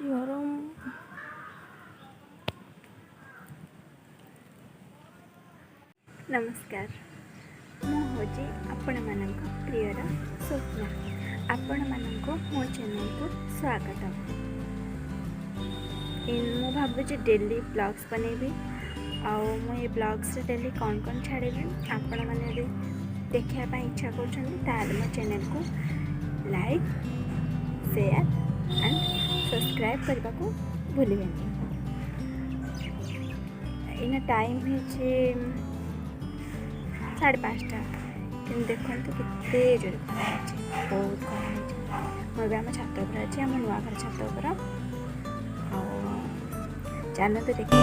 गरम नमस्कार मुझे आपण मानक प्रियर स्वप्ना आपण मानक मो चैनल को स्वागत मु भावुँ डेली ब्लॉग्स बनैबी ये ब्लॉग्स डेली कौन कौन छाड़ी आपण मैंने देखापी इच्छा कर मो चैनल को लाइक शेयर एंड सब्सक्राइब करने को भूलें। इन टाइम है 5:30 कि देखो केते जोर बहुत खरा मुझे आम छात पर अच्छे आम नुआ घर छात पर चलते देखिए।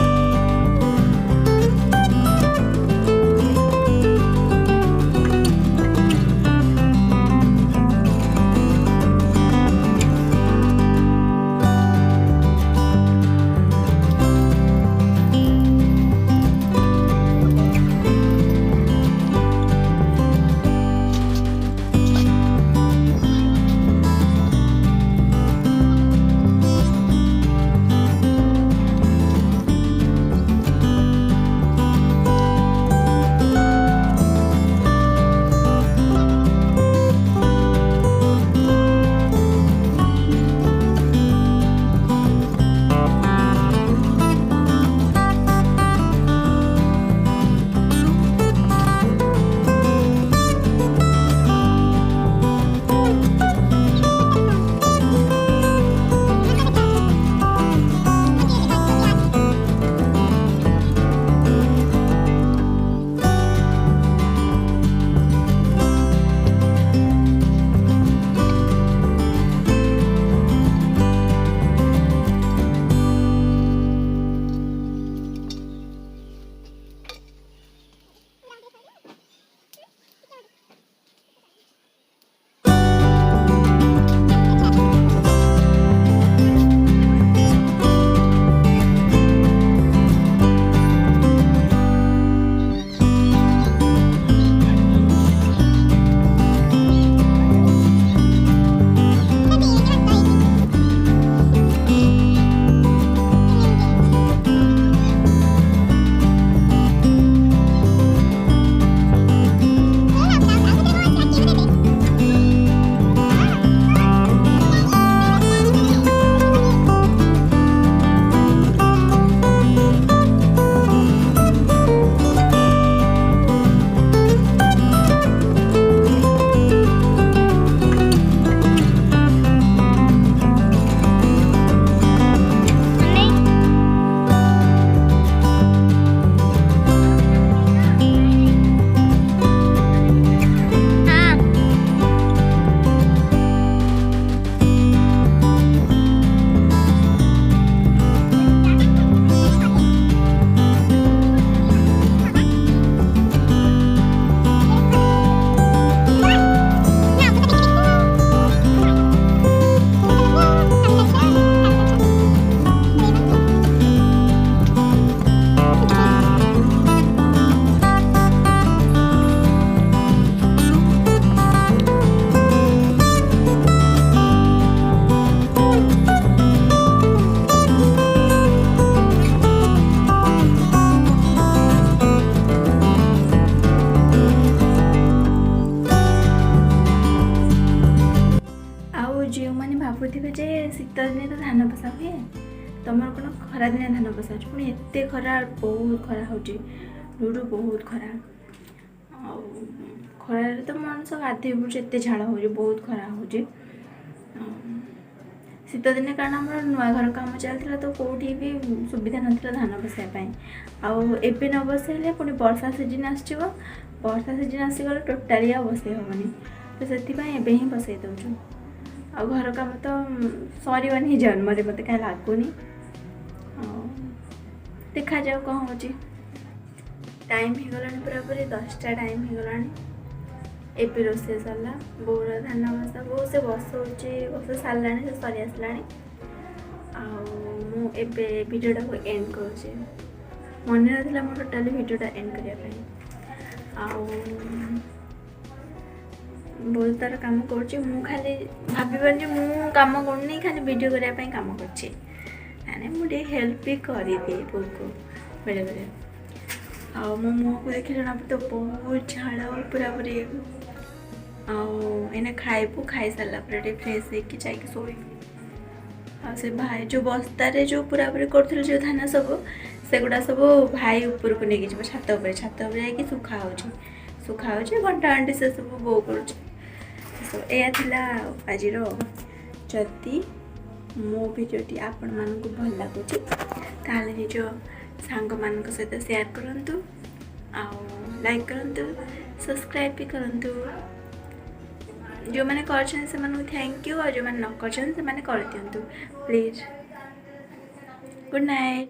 जो मैंने भावुवे जे शीत दिने तो धान बसा हुए तुम कौन खरा दिन धान बसा पुणी एत खरा बहुत खरा हो लुडु बहुत खरा खरार तो मनुष्य गाधे पड़े एत झाड़ हो बहुत खरा हो शीत दिने कारण आम नुआ घर कम चलता तो कौटी भी सुविधा नाला धान बसाई आबे न बसैले पुणी वर्षा सीजन आसो वर्षा सीजन आसीगले टोटाली आ बसई हेनी तो से ही बसई दौचु आ घर काम तो सरवानी जन्म मत कहीं लगुनि देखा जाओ कौन हो टाइम हो गला पूरापूरी 10टा टाइम हो गला एपी रोसे सरला बोर धान बसा बो से बस सारा से सरी आसला भिडियोटा को एंड कर मन ना मोर टोटाली भिडियोटा एंड करने ବହୁତ ତାର କାମ କରୁଛି। ମୁଁ ଖାଲି ଭାବିପାରୁନି ଯେ ମୁଁ କାମ କରୁନି, ଖାଲି ଭିଡ଼ିଓ କରିବା ପାଇଁ କାମ କରୁଛି। ମାନେ ମୁଁ ଟିକେ ହେଲ୍ପ ବି କରିଦିଏ ବୋଉକୁ ବେଳେବେଳେ। ଆଉ ମୋ ମୁହଁକୁ ଦେଖି ଜଣାପଡ଼ୁଥିବ ବହୁତ ଝାଳ ପୁରାପୁରି। ଆଉ ଏଇନା ଖାଇବୁ, ଖାଇସାରିଲା ପରେ ଟିକେ ଫ୍ରେଶ୍ ହେଇକି ଯାଇକି ଶୋଇବୁ। ଆଉ ସେ ଭାଇ ଯେଉଁ ବସ୍ତାରେ ଯେଉଁ ପୁରାପୁରି କରୁଥିଲେ ଯେଉଁ ଧାନ ସବୁ, ସେଗୁଡ଼ା ସବୁ ଭାଇ ଉପରକୁ ନେଇକି ଯିବ, ଛାତ ଉପରେ ଯାଇକି ଶୁଖା ହେଉଛି ଘଣ୍ଟା ଘଣ୍ଟି ସେସବୁ ବୋଉ କରୁଛି। ଏଇଆ ଥିଲା ଆଜିର। ଯଦି ମୋ ଭିଡ଼ିଓଟି ଆପଣମାନଙ୍କୁ ଭଲ ଲାଗୁଛି ତାହେଲେ ନିଜ ସାଙ୍ଗମାନଙ୍କ ସହିତ ସେୟାର କରନ୍ତୁ, ଆଉ ଲାଇକ୍ କରନ୍ତୁ, ସବସ୍କ୍ରାଇବ୍ ବି କରନ୍ତୁ। ଯେଉଁମାନେ କରିଛନ୍ତି ସେମାନଙ୍କୁ ଥ୍ୟାଙ୍କ ୟୁ, ଆଉ ଯେଉଁମାନେ ନ କରିଛନ୍ତି ସେମାନେ କରିଦିଅନ୍ତୁ ପ୍ଲିଜ୍। Good night.